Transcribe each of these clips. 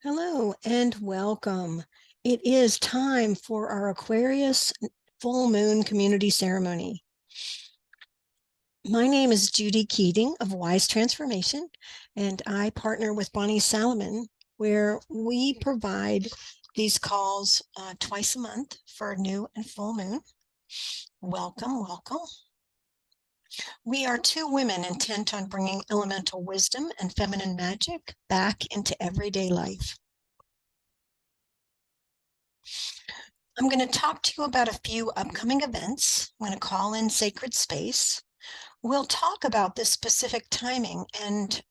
Hello and welcome. It is time for our Aquarius full moon community ceremony. My name is Judy Keating of Wise Transformation, and I partner with Bonnie Salomon, where we provide these calls twice a month for new and full moon. Welcome, welcome. We are two women intent on bringing elemental wisdom and feminine magic back into everyday life. I'm going to talk to you about a few upcoming events. I'm going to call in Sacred Space. We'll talk about this specific timing and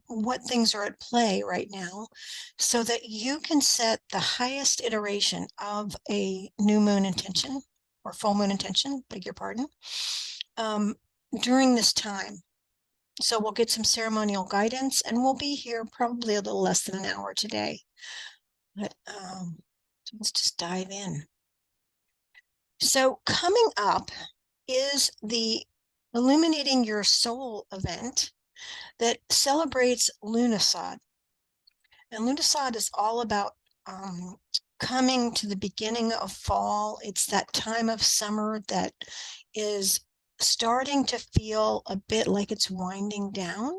what things are at play right now so that you can set the highest iteration of a new moon intention or full moon intention, beg your pardon, during this time. So we'll get some ceremonial guidance and we'll be here probably a little less than an hour today. But let's just dive in. So coming up is the Illuminating Your Soul event that celebrates Lunisad. And Lunisad is all about coming to the beginning of fall. It's that time of summer that is starting to feel a bit like it's winding down.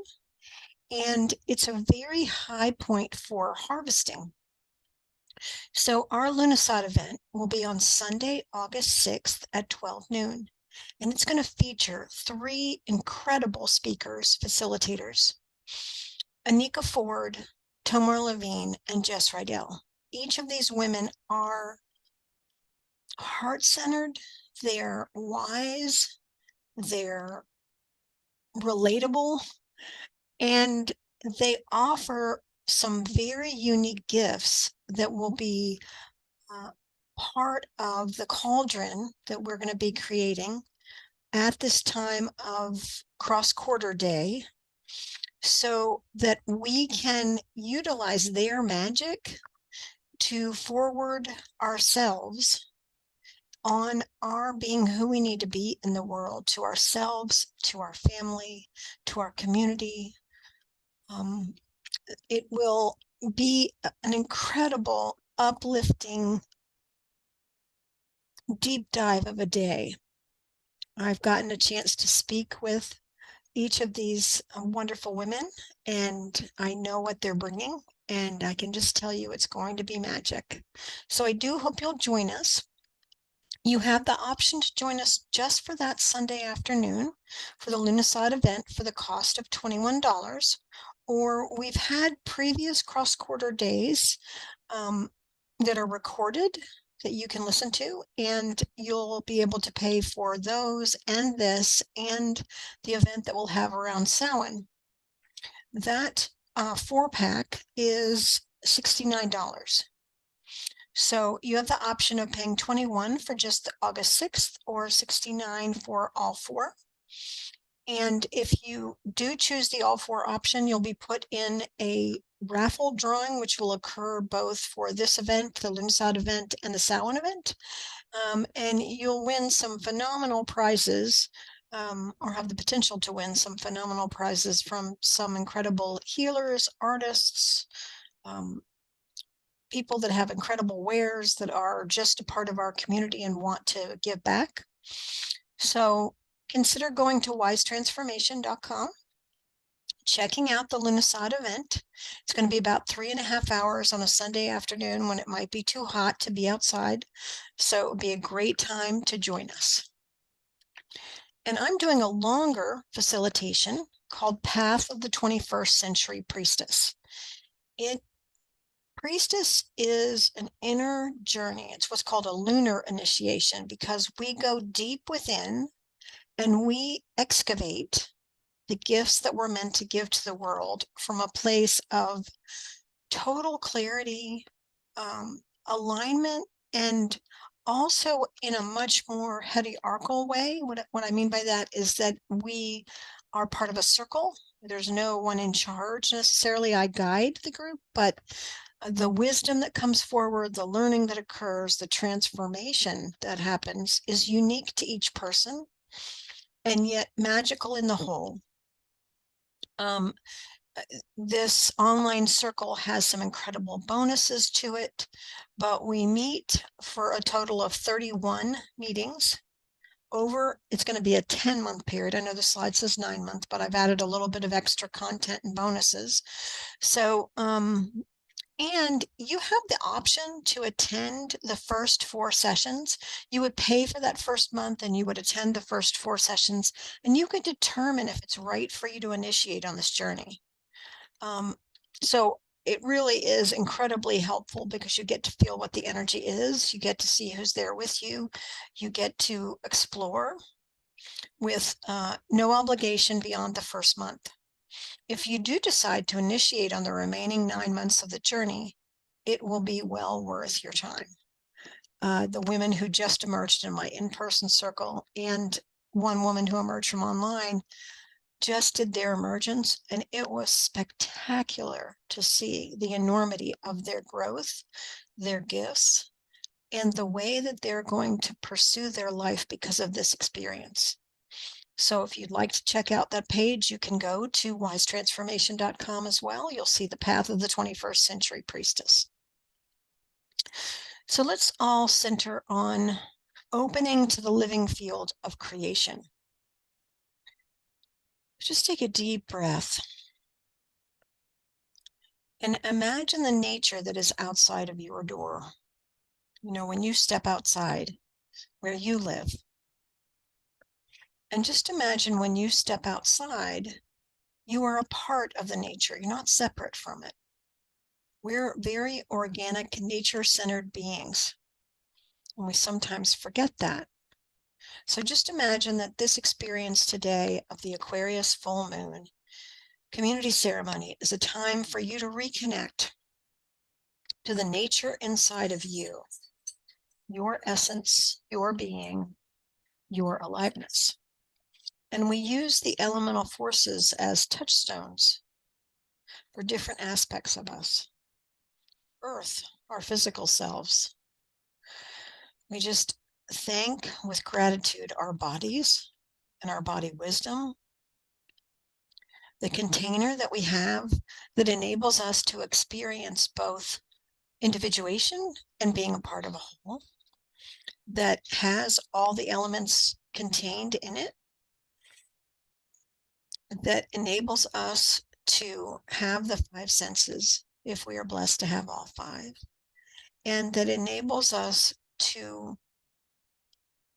And it's a very high point for harvesting. So our Lunisad event will be on Sunday, August 6th at 12 noon. And it's going to feature three incredible speakers, facilitators, Anika Ford, Tamar Levine, and Jess Rydell. Each of these women are heart-centered, they're wise, they're relatable, and they offer some very unique gifts that will be part of the cauldron that we're going to be creating at this time of cross-quarter day so that we can utilize their magic to forward ourselves on our being who we need to be in the world, to ourselves, to our family, to our community. It will be an incredible, uplifting, deep dive of a day. I've gotten a chance to speak with each of these wonderful women, and I know what they're bringing, and I can just tell you it's going to be magic. So I do hope you'll join us. You have the option to join us just for that Sunday afternoon for the Lunisad event for the cost of $21, or we've had previous cross-quarter days that are recorded that you can listen to, and you'll be able to pay for those and this and the event that we'll have around Samhain. That 4-pack is $69. So you have the option of paying $21 for just August 6th or $69 for all four. And if you do choose the all four option, you'll be put in a raffle drawing, which will occur both for this event, the Lunisad event, and the Samhain event. And you'll win some phenomenal prizes, or have the potential to win some phenomenal prizes from some incredible healers, artists, people that have incredible wares that are just a part of our community and want to give back. So consider going to wisetransformation.com, checking out the Lunisad event. It's going to be about 3.5 hours on a Sunday afternoon when it might be too hot to be outside. So it would be a great time to join us. And I'm doing a longer facilitation called Path of the 21st Century Priestess. Priestess is an inner journey. It's what's called a lunar initiation because we go deep within and we excavate the gifts that we're meant to give to the world from a place of total clarity, alignment, and also in a much more hierarchical way. What I mean by that is that we are part of a circle. There's no one in charge necessarily. I guide the group, but the wisdom that comes forward, the learning that occurs, the transformation that happens is unique to each person and yet magical in the whole. This online circle has some incredible bonuses to it, but we meet for a total of 31 meetings it's going to be a 10-month period. I know the slide says 9 months, but I've added a little bit of extra content and bonuses. So, and you have the option to attend the first 4 sessions. You would pay for that first month and you would attend the first 4 sessions, and you could determine if it's right for you to initiate on this journey. So it really is incredibly helpful because you get to feel what the energy is. You get to see who's there with you. You get to explore with no obligation beyond the first month. If you do decide to initiate on the remaining 9 months of the journey, it will be well worth your time. The women who just emerged in my in-person circle and one woman who emerged from online just did their emergence, and it was spectacular to see the enormity of their growth, their gifts, and the way that they're going to pursue their life because of this experience. So if you'd like to check out that page, you can go to wisetransformation.com as well. You'll see the path of the 21st century priestess. So let's all center on opening to the living field of creation. Just take a deep breath and imagine the nature that is outside of your door. You know, when you step outside where you live. And just imagine when you step outside, you are a part of the nature. You're not separate from it. We're very organic, nature-centered beings. And we sometimes forget that. So just imagine that this experience today of the Aquarius full moon community ceremony is a time for you to reconnect to the nature inside of you, your essence, your being, your aliveness. And we use the elemental forces as touchstones for different aspects of us. Earth, our physical selves. We just thank with gratitude our bodies and our body wisdom, the container that we have that enables us to experience both individuation and being a part of a whole, that has all the elements contained in it, that enables us to have the 5 senses if we are blessed to have all 5, and that enables us to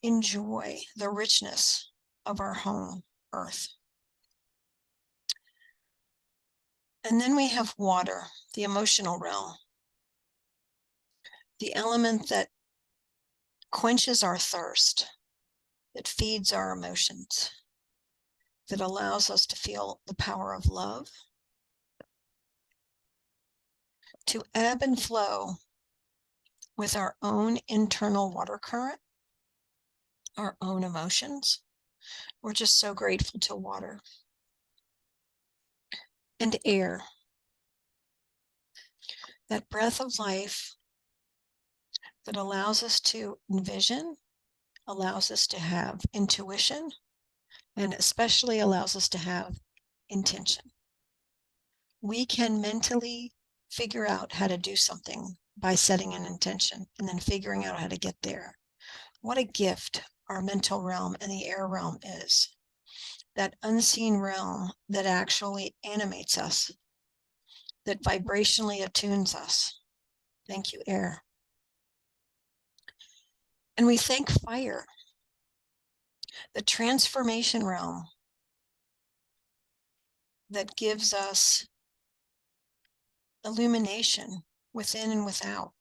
enjoy the richness of our home, Earth. And then we have water, the emotional realm, the element that quenches our thirst, that feeds our emotions, that allows us to feel the power of love, to ebb and flow with our own internal water current, our own emotions. We're just so grateful to water. And air, that breath of life that allows us to envision, allows us to have intuition, and especially allows us to have intention. We can mentally figure out how to do something by setting an intention and then figuring out how to get there. What a gift our mental realm and the air realm is. That unseen realm that actually animates us, that vibrationally attunes us. Thank you, air. And we thank fire, the transformation realm that gives us illumination within and without.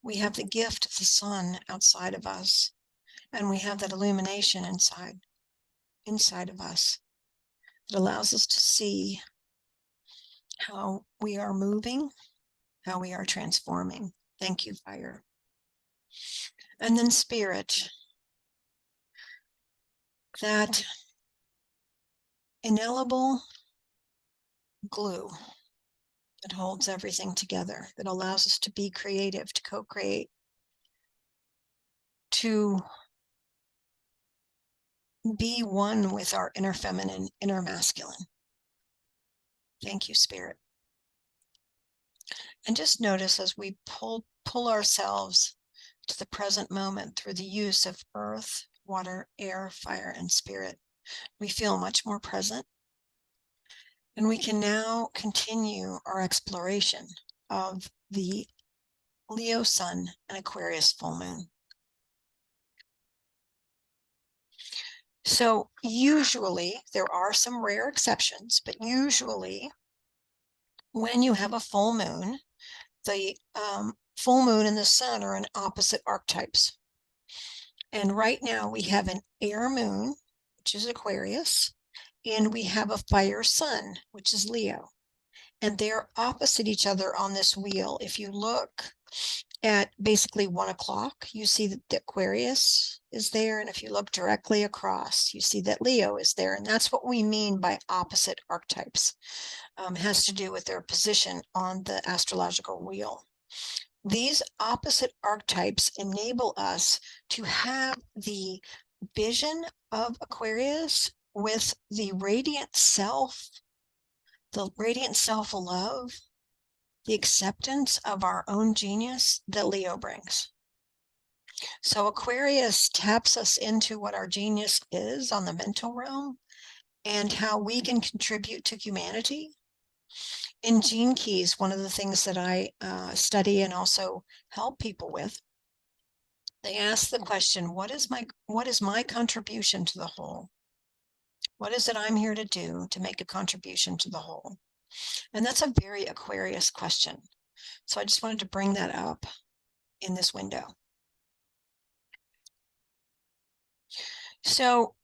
We have the gift of the sun outside of us, and we have that illumination inside of us that allows us to see how we are moving, how we are transforming. Thank you, fire. And then spirit, that inalienable glue that holds everything together, that allows us to be creative, to co-create, to be one with our inner feminine, inner masculine. Thank you, Spirit. And just notice as we pull ourselves to the present moment through the use of earth, water, air, fire, and spirit, we feel much more present. And we can now continue our exploration of the Leo sun and Aquarius full moon. So usually, there are some rare exceptions, but usually when you have a full moon, the full moon and the sun are in opposite archetypes. And right now we have an air moon, which is Aquarius, and we have a fire sun, which is Leo. And they're opposite each other on this wheel. If you look at basically 1 o'clock, you see that the Aquarius is there. And if you look directly across, you see that Leo is there. And that's what we mean by opposite archetypes. It has to do with their position on the astrological wheel. These opposite archetypes enable us to have the vision of Aquarius with the radiant self-love, the acceptance of our own genius that Leo brings. So Aquarius taps us into what our genius is on the mental realm and how we can contribute to humanity. In Gene Keys, one of the things that I study and also help people with, they ask the question, what is my contribution to the whole? What is it I'm here to do to make a contribution to the whole? And that's a very Aquarius question. So I just wanted to bring that up in this window. So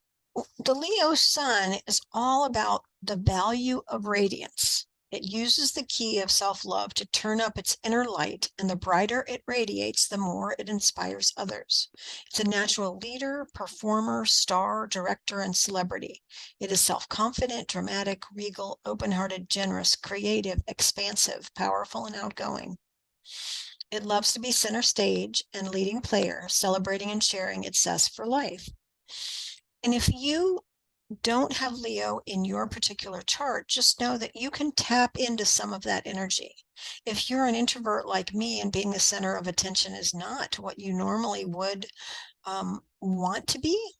the Leo sun is all about the value of radiance. It uses the key of self-love to turn up its inner light, and the brighter it radiates, the more it inspires others. It's a natural leader, performer, star, director, and celebrity. It is self-confident, dramatic, regal, open-hearted, generous, creative, expansive, powerful, and outgoing. It loves to be center stage and leading player, celebrating and sharing its zest for life. And if you don't have Leo in your particular chart, just know that you can tap into some of that energy. If you're an introvert like me and being the center of attention is not what you normally would want to be,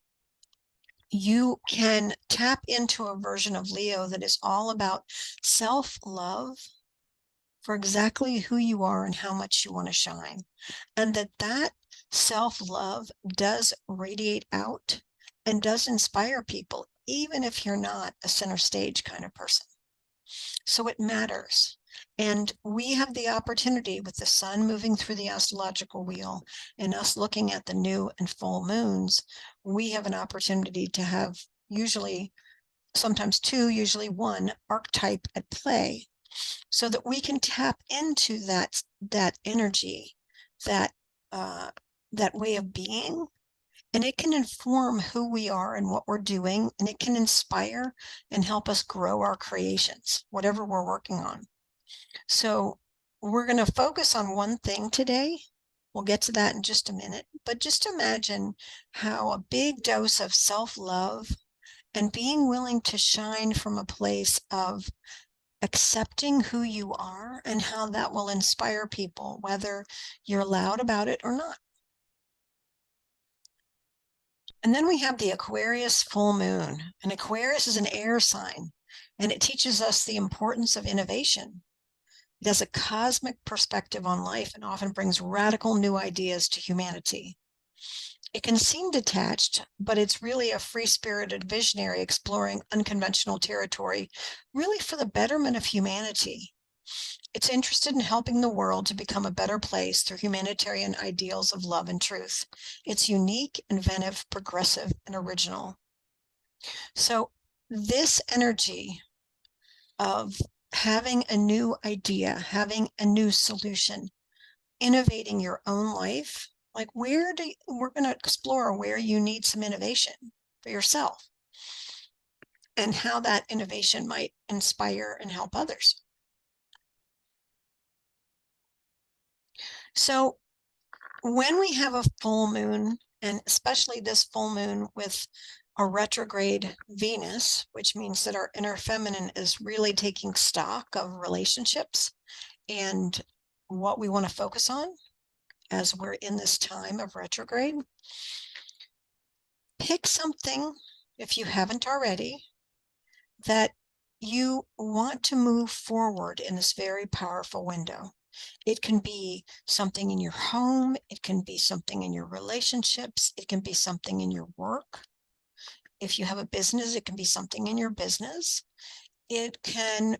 you can tap into a version of Leo that is all about self-love for exactly who you are and how much you want to shine. And that self-love does radiate out and does inspire people, even if you're not a center stage kind of person. So it matters. And we have the opportunity with the sun moving through the astrological wheel and us looking at the new and full moons, we have an opportunity to have usually, sometimes two, usually one archetype at play so that we can tap into that energy, that way of being. And it can inform who we are and what we're doing, and it can inspire and help us grow our creations, whatever we're working on. So we're going to focus on one thing today. We'll get to that in just a minute, but just imagine how a big dose of self-love and being willing to shine from a place of accepting who you are and how that will inspire people, whether you're loud about it or not. And then we have the Aquarius full moon. And Aquarius is an air sign, and it teaches us the importance of innovation. It has a cosmic perspective on life and often brings radical new ideas to humanity. It can seem detached, but it's really a free-spirited visionary exploring unconventional territory, really for the betterment of humanity. It's interested in helping the world to become a better place through humanitarian ideals of love and truth. It's unique, inventive, progressive, and original. So this energy of having a new idea, having a new solution, innovating your own life, like we're going to explore where you need some innovation for yourself and how that innovation might inspire and help others. So when we have a full moon, and especially this full moon with a retrograde Venus, which means that our inner feminine is really taking stock of relationships and what we want to focus on as we're in this time of retrograde. Pick something, if you haven't already, that you want to move forward in this very powerful window. It can be something in your home. It can be something in your relationships. It can be something in your work. If you have a business, it can be something in your business. It can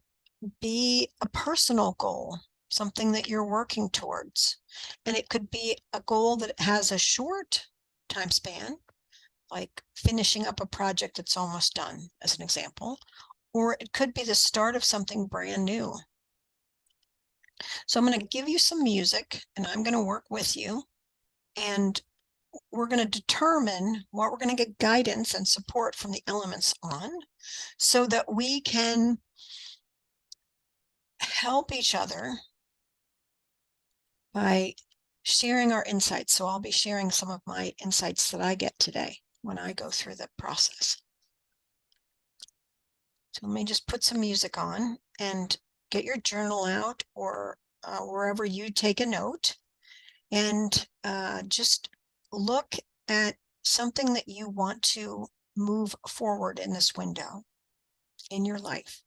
be a personal goal, something that you're working towards. And it could be a goal that has a short time span, like finishing up a project that's almost done, as an example, or it could be the start of something brand new. So I'm going to give you some music and I'm going to work with you, and we're going to determine what we're going to get guidance and support from the elements on, so that we can help each other by sharing our insights. So I'll be sharing some of my insights that I get today when I go through the process. So let me just put some music on and get your journal out, or wherever you take a note, and just look at something that you want to move forward in this window in your life.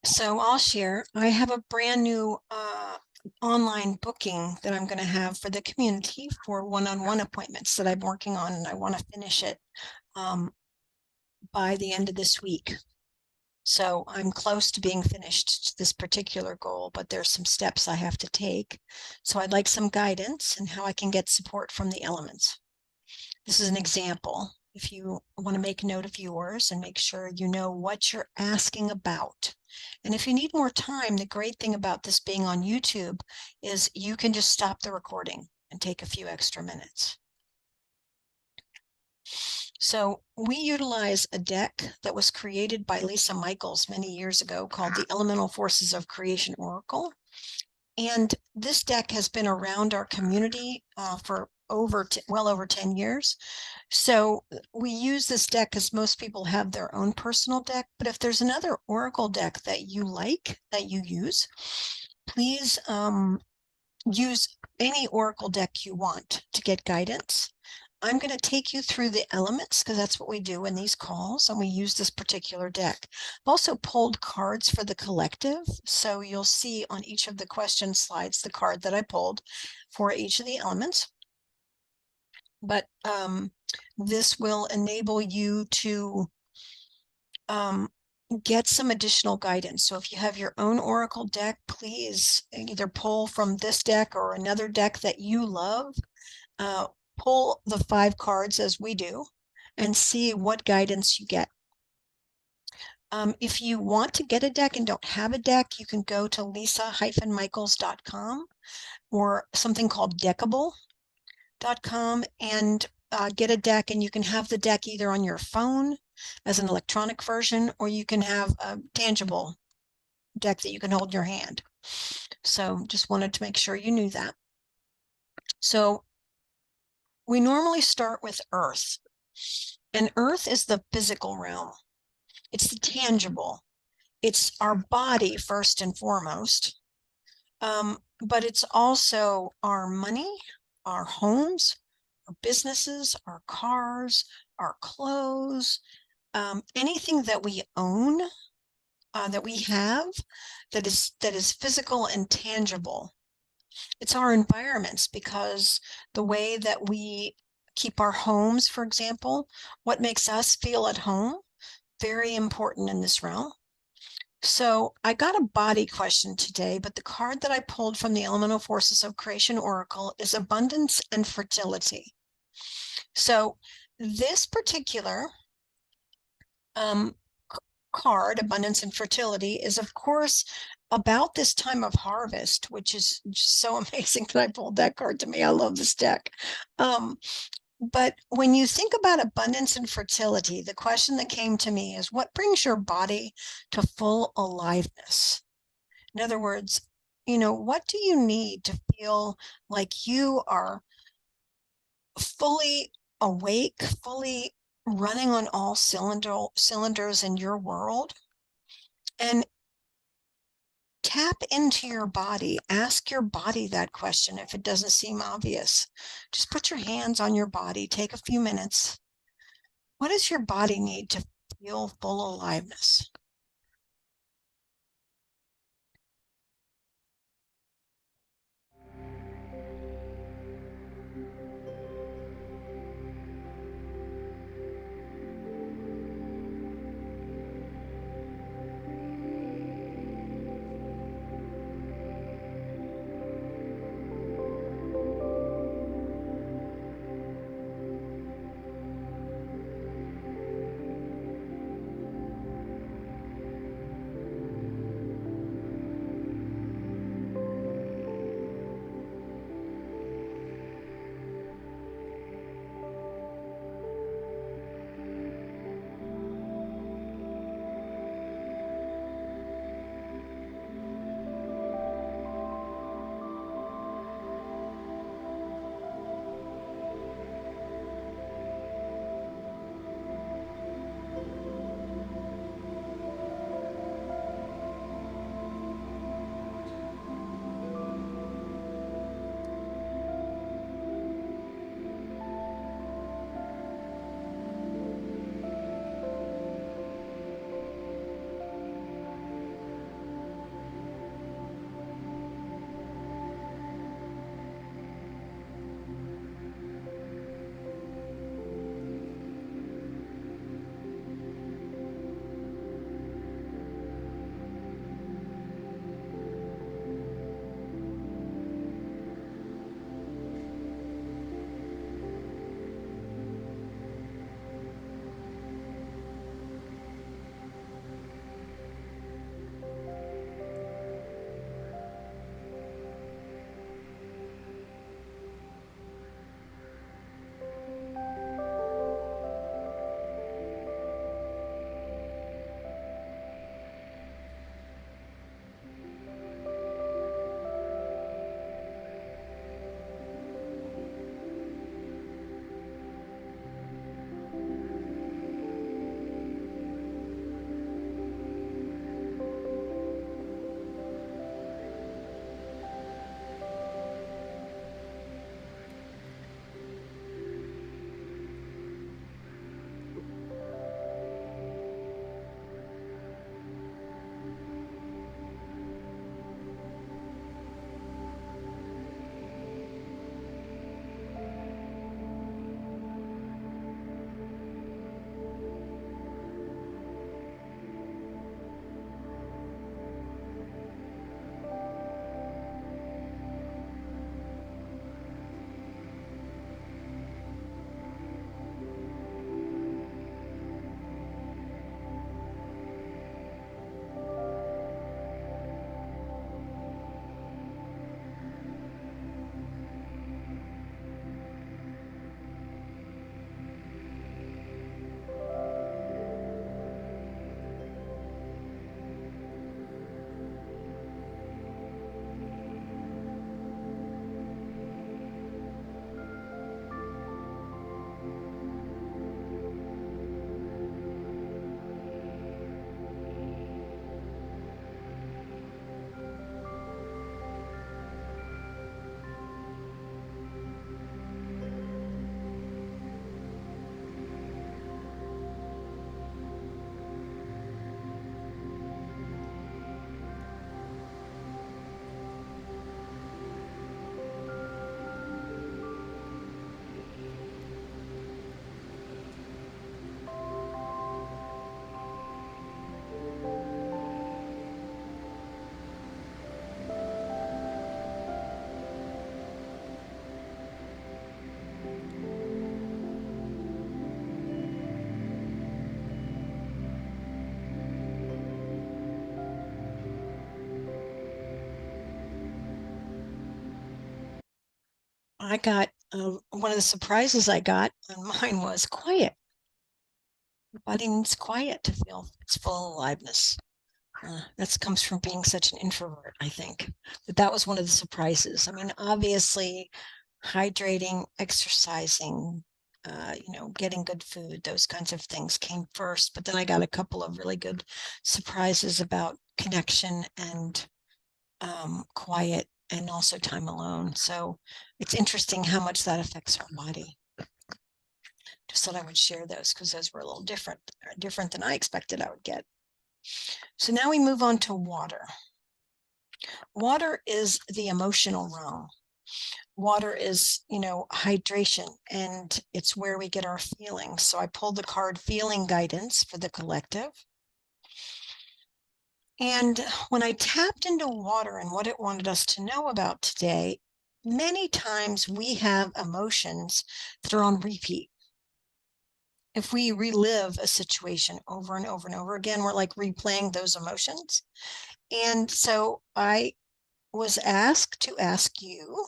So I'll share. I have a brand new online booking that I'm going to have for the community for one-on-one appointments that I'm working on, and I want to finish it by the end of this week. So I'm close to being finished to this particular goal, but there's some steps I have to take. So I'd like some guidance and how I can get support from the elements. This is an example. If you want to make note of yours and make sure you know what you're asking about. And if you need more time, the great thing about this being on YouTube is you can just stop the recording and take a few extra minutes. So we utilize a deck that was created by Lisa Michaels many years ago called the Elemental Forces of Creation Oracle. And this deck has been around our community for well over 10 years. So we use this deck because most people have their own personal deck. But if there's another oracle deck that you like, that you use, please use any oracle deck you want to get guidance. I'm going to take you through the elements because that's what we do in these calls, and we use this particular deck. I've also pulled cards for the collective, so you'll see on each of the question slides the card that I pulled for each of the elements. But this will enable you to get some additional guidance. So if you have your own oracle deck, please either pull from this deck or another deck that you love. Pull the 5 cards as we do and see what guidance you get. If you want to get a deck and don't have a deck, you can go to lisa-michaels.com or something called deckable.com and get a deck, and you can have the deck either on your phone as an electronic version, or you can have a tangible deck that you can hold in your hand. So just wanted to make sure you knew that. So we normally start with Earth, and Earth is the physical realm. It's the tangible. It's our body first and foremost, but it's also our money, our homes, our businesses, our cars, our clothes, anything that we own, that we have, that is physical and tangible. It's our environments, because the way that we keep our homes, for example, what makes us feel at home, very important in this realm. So I got a body question today, but the card that I pulled from the Elemental Forces of Creation Oracle is abundance and fertility. So this particular card, abundance and fertility, is of course about this time of harvest, which is just so amazing that I pulled that card to me. I love this deck. But when you think about abundance and fertility, the question that came to me is, what brings your body to full aliveness? In other words, what do you need to feel like you are fully awake, fully running on all cylinders in your world? And tap into your body. Ask your body that question if it doesn't seem obvious. Just put your hands on your body. Take a few minutes. What does your body need to feel full aliveness? I got one of the surprises I got on mine was quiet. The body needs quiet to feel its full aliveness. That comes from being such an introvert, I think. But that was one of the surprises. I mean, obviously, hydrating, exercising, getting good food, those kinds of things came first. But then I got a couple of really good surprises about connection and quiet and also time alone. So it's interesting how much that affects our body. Just thought I would share those because those were a little different than I expected I would get. So now we move on to water. Water is the emotional realm. Water is, hydration, and it's where we get our feelings. So I pulled the card feeling guidance for the collective. And when I tapped into water and what it wanted us to know about today, many times we have emotions that are on repeat. If we relive a situation over and over and over again, we're like replaying those emotions. And so I was asked to ask you,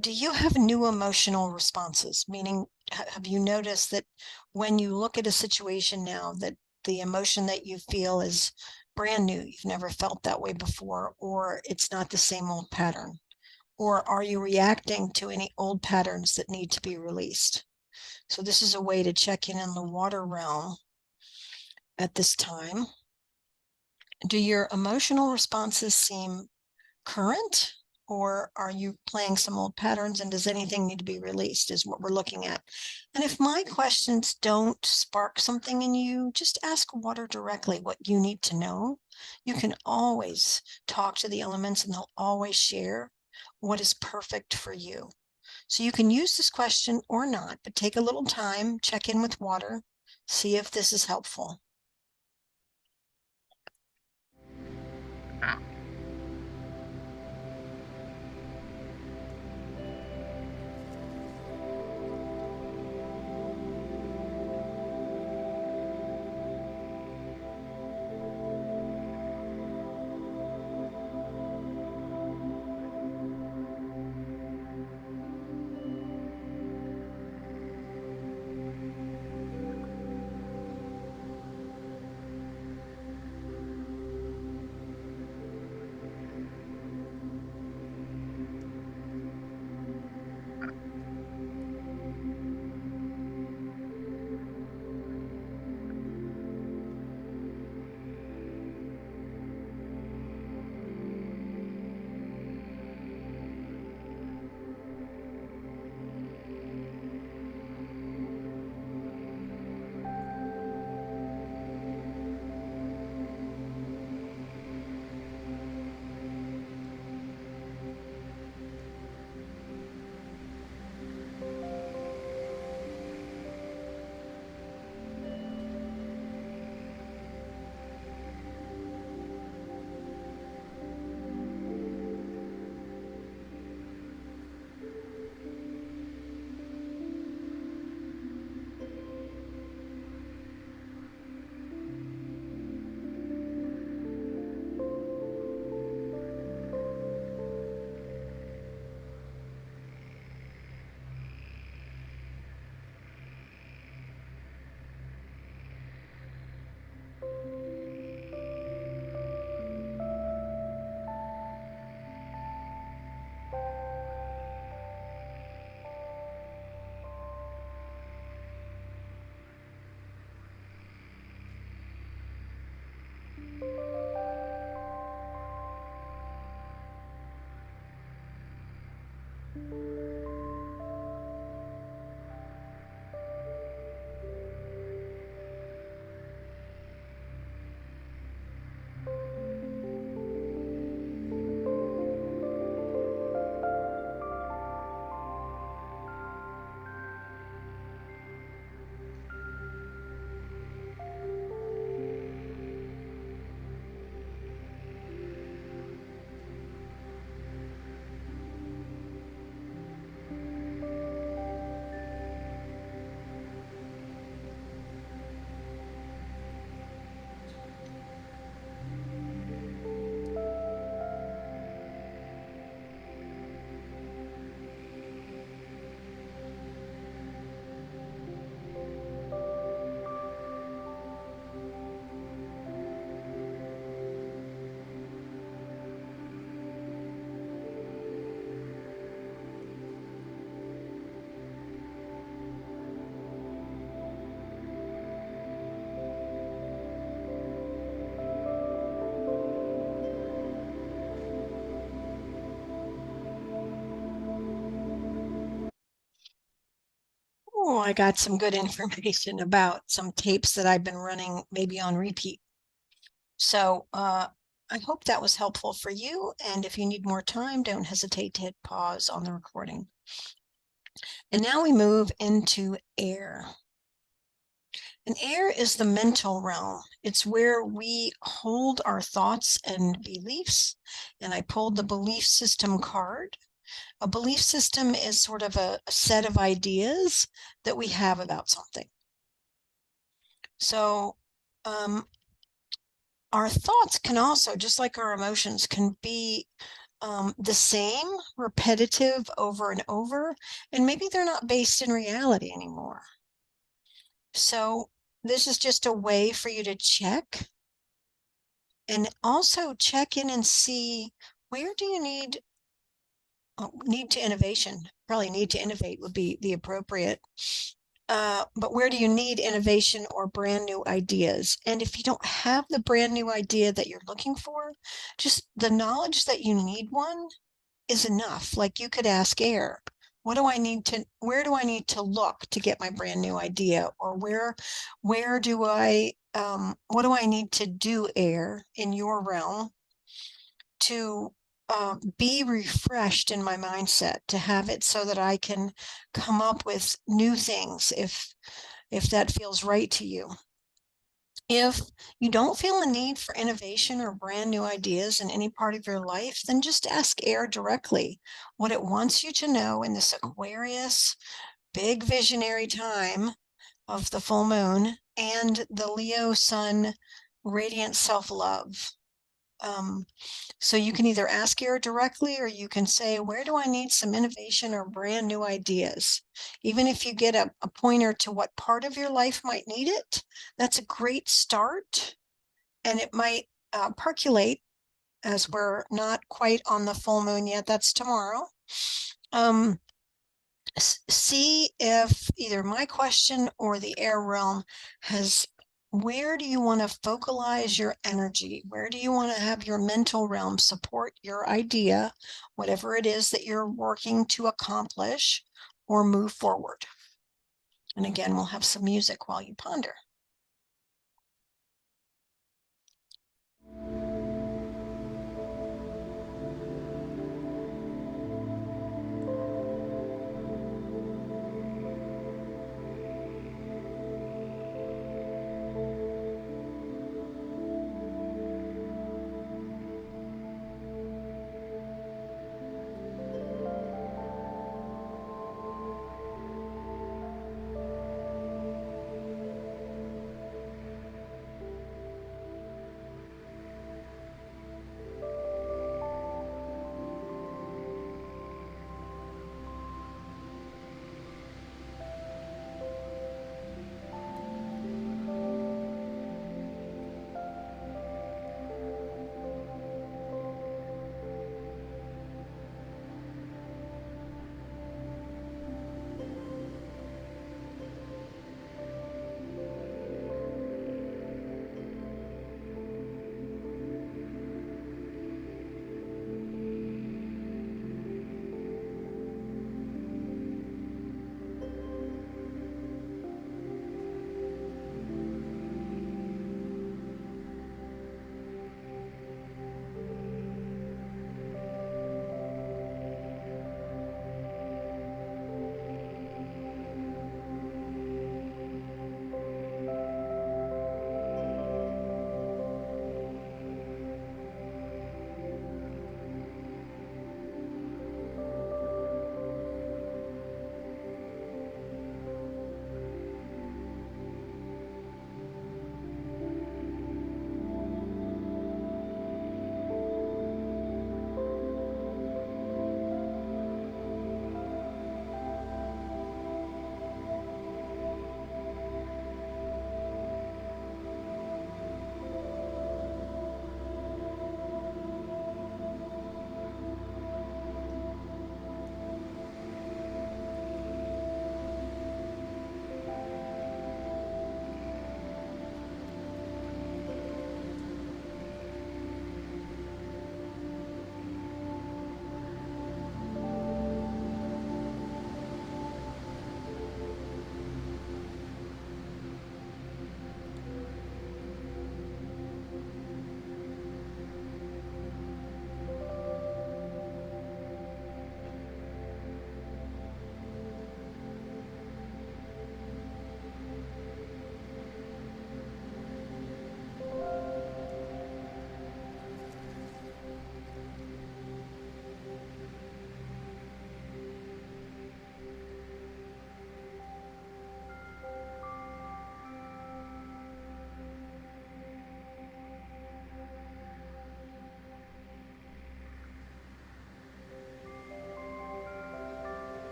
do you have new emotional responses? Meaning, have you noticed that when you look at a situation now, that the emotion that you feel is brand new, you've never felt that way before, or it's not the same old pattern? Or are you reacting to any old patterns that need to be released? So this is a way to check in the water realm at this time. Do your emotional responses seem current, or are you playing some old patterns, and does anything need to be released is what we're looking at. And if my questions don't spark something in you, just ask water directly what you need to know. You can always talk to the elements and they'll always share what is perfect for you. So you can use this question or not, but take a little time, check in with water, see if this is helpful. I got some good information about some tapes that I've been running maybe on repeat. So I hope that was helpful for you. And if you need more time, don't hesitate to hit pause on the recording. And now we move into air. And air is the mental realm. It's where we hold our thoughts and beliefs. And I pulled the belief system card. A belief system is sort of a set of ideas that we have about something. So our thoughts can also, just like our emotions, can be the same, repetitive over and over, and maybe they're not based in reality anymore. So this is just a way for you to check and also check in and see, where do you need to innovation? Probably need to innovate would be the appropriate. But where do you need innovation or brand new ideas? And if you don't have the brand new idea that you're looking for, just the knowledge that you need one is enough. Like, you could ask air, where do I need to look to get my brand new idea? Or where do I, what do I need to do, air, in your realm, to be refreshed in my mindset, to have it so that I can come up with new things if that feels right to you. If you don't feel a need for innovation or brand new ideas in any part of your life, then just ask air directly what it wants you to know in this Aquarius big visionary time of the full moon and the Leo sun radiant self-love. So you can either ask air directly, or you can say, where do I need some innovation or brand new ideas? Even if you get a pointer to what part of your life might need it, that's a great start. And it might percolate, as we're not quite on the full moon yet. That's tomorrow. See if either my question or the air realm has, where do you want to focalize your energy? Where do you want to have your mental realm support your idea, whatever it is that you're working to accomplish or move forward? And again, we'll have some music while you ponder.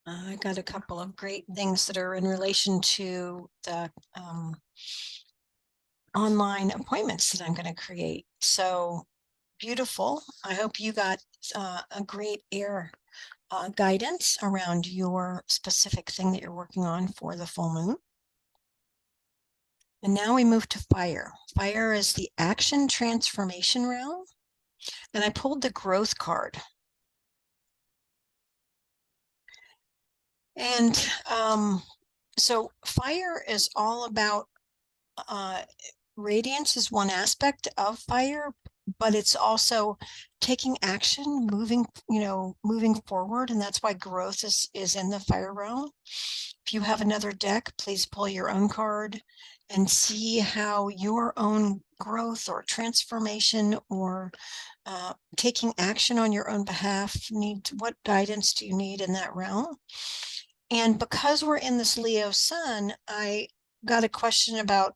I got a couple of great things that are in relation to the online appointments that I'm going to create. So beautiful. I hope you got a great air guidance around your specific thing that you're working on for the full moon. And now we move to fire. Fire is the action transformation realm. And I pulled the growth card. And so fire is all about radiance is one aspect of fire, but it's also taking action, moving forward. And that's why growth is in the fire realm. If you have another deck, please pull your own card and see how your own growth or transformation or taking action on your own behalf what guidance do you need in that realm? And because we're in this Leo sun, I got a question about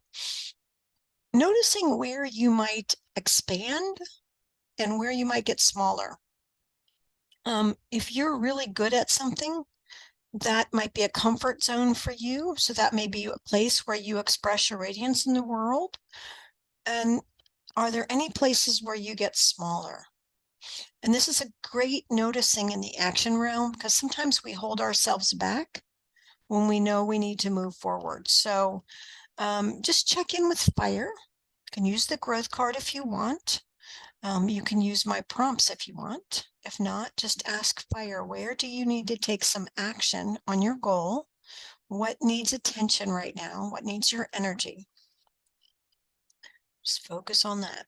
noticing where you might expand and where you might get smaller. If you're really good at something, that might be a comfort zone for you. So that may be a place where you express your radiance in the world. And are there any places where you get smaller? And this is a great noticing in the action realm because sometimes we hold ourselves back when we know we need to move forward. So just check in with fire. You can use the growth card if you want. You can use my prompts if you want. If not, just ask fire, where do you need to take some action on your goal? What needs attention right now? What needs your energy? Just focus on that.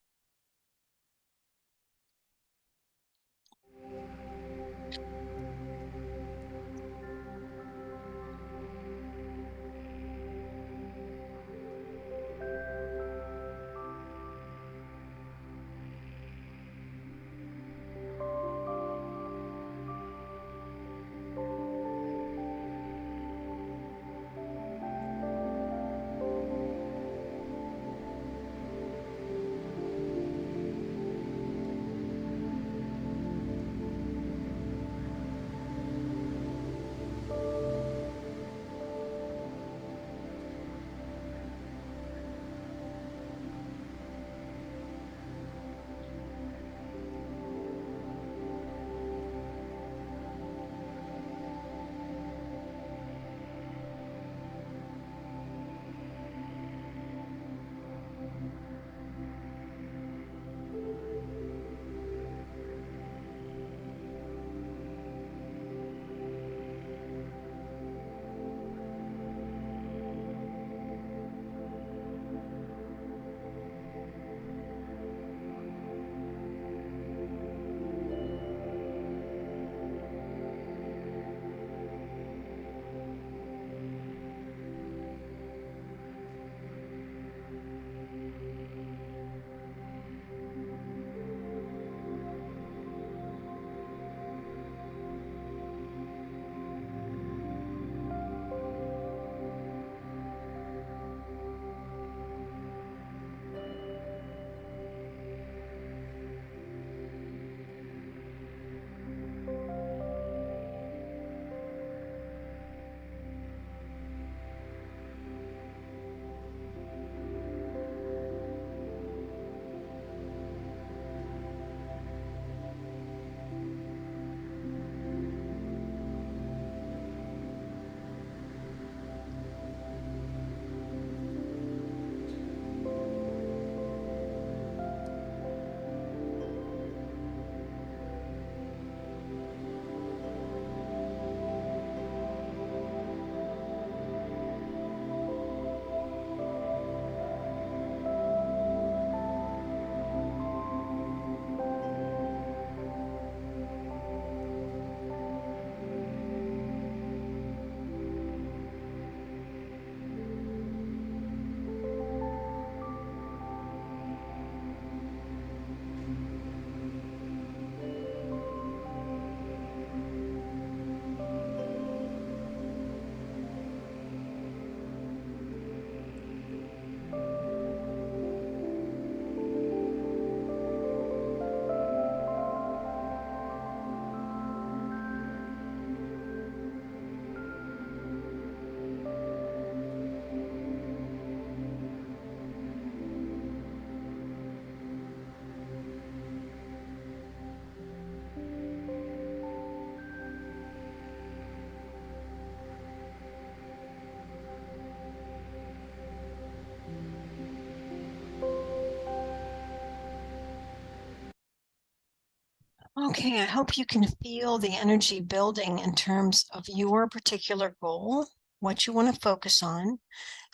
Okay, I hope you can feel the energy building in terms of your particular goal, what you want to focus on.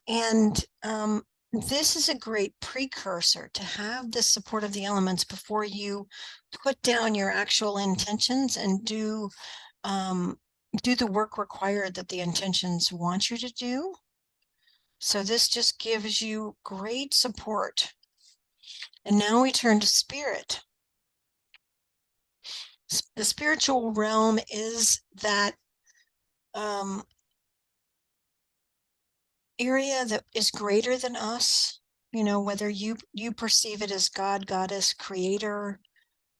And this is a great precursor to have the support of the elements before you put down your actual intentions and do the work required that the intentions want you to do. So this just gives you great support. And now we turn to spirit. The spiritual realm is that area that is greater than us, whether you perceive it as God, goddess, creator,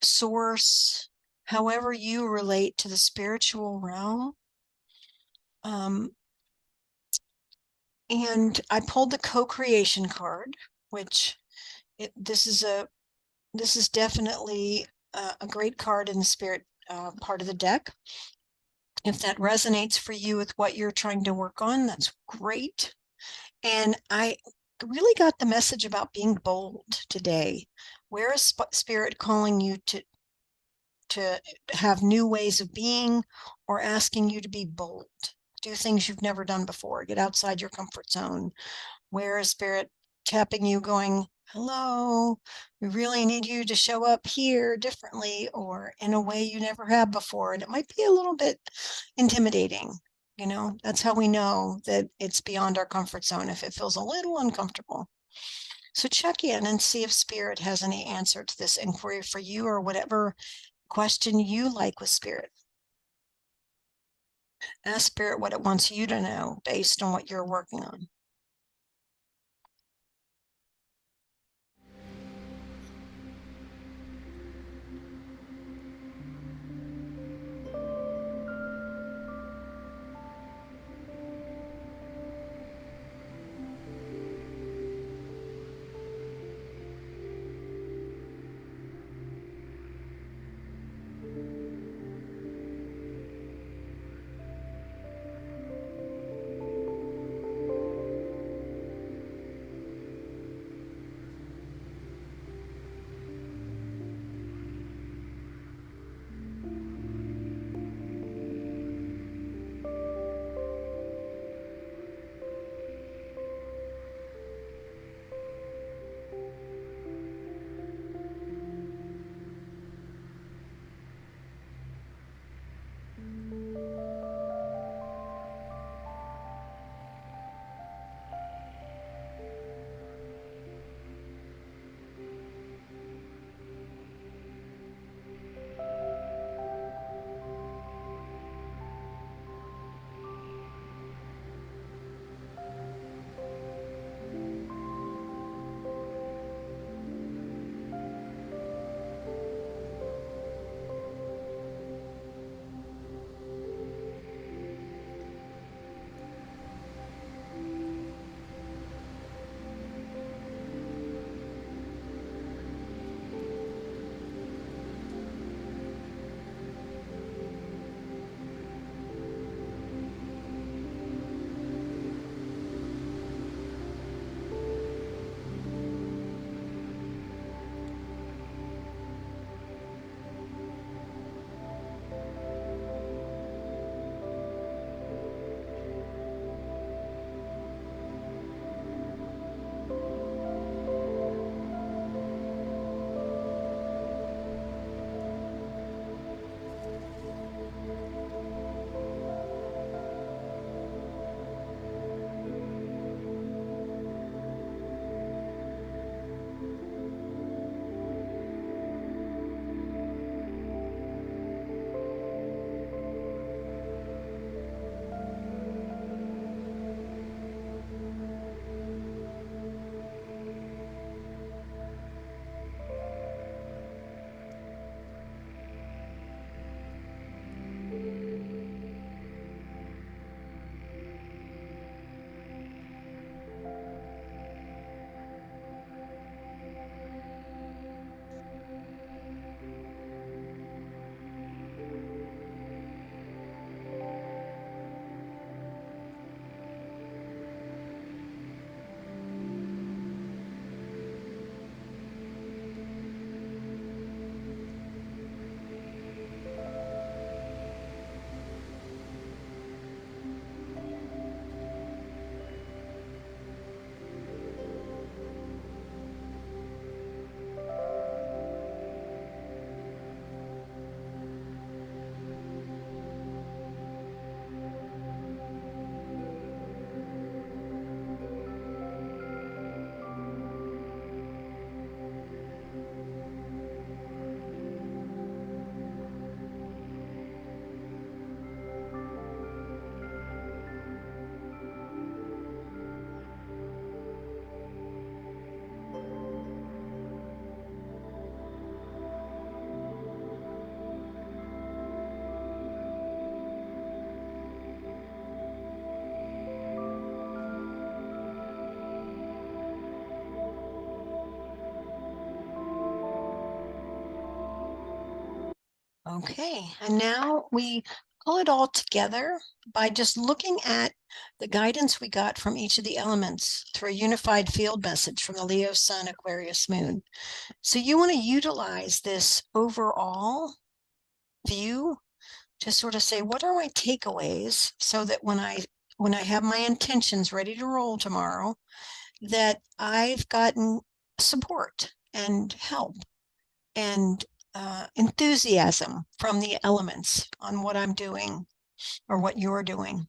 source, however you relate to the spiritual realm. And I pulled the co-creation card, which this is definitely a great card in the spirit part of the deck. If that resonates for you with what you're trying to work on, that's great. And I really got the message about being bold today. Where is spirit calling you to have new ways of being, or asking you to be bold? Do things you've never done before. Get outside your comfort zone. Where is spirit tapping you, going, hello, we really need you to show up here differently or in a way you never have before? And it might be a little bit intimidating. That's how we know that it's beyond our comfort zone, if it feels a little uncomfortable. So check in and see if spirit has any answer to this inquiry for you, or whatever question you like with spirit. Ask spirit what it wants you to know based on what you're working on. Okay, and now we pull it all together by just looking at the guidance we got from each of the elements through a unified field message from the Leo Sun, Aquarius Moon. So you want to utilize this overall view to sort of say, what are my takeaways so that when I have my intentions ready to roll tomorrow, that I've gotten support and help and enthusiasm from the elements on what I'm doing or what you're doing.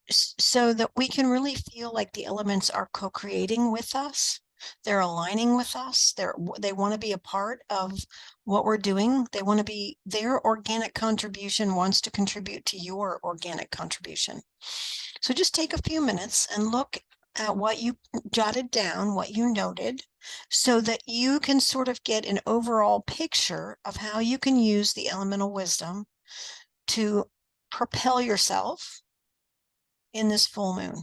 So that we can really feel like the elements are co-creating with us. They're aligning with us. They want to be a part of what we're doing. They want to be, their organic contribution wants to contribute to your organic contribution. So just take a few minutes and look at what you jotted down, what you noted, so that you can sort of get an overall picture of how you can use the elemental wisdom to propel yourself in this full moon.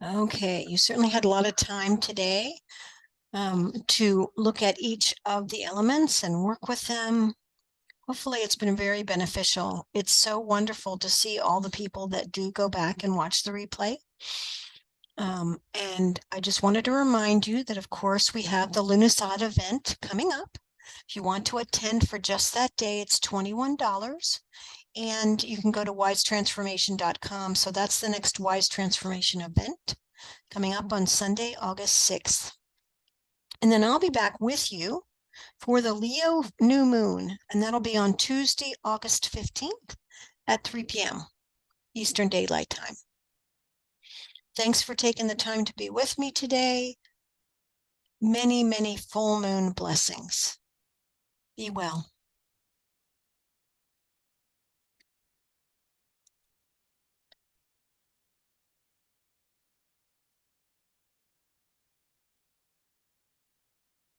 Okay, you certainly had a lot of time today to look at each of the elements and work with them. Hopefully, it's been very beneficial. It's so wonderful to see all the people that do go back and watch the replay. And I just wanted to remind you that, of course, we have the Lunisad event coming up. If you want to attend for just that day, it's $21. And you can go to wisetransformation.com. So that's the next Wise Transformation event coming up on Sunday, August 6th. And then I'll be back with you for the Leo new moon, and that'll be on Tuesday, August 15th at 3 p.m. Eastern Daylight Time. Thanks for taking the time to be with me today. Many, many full moon blessings. Be well.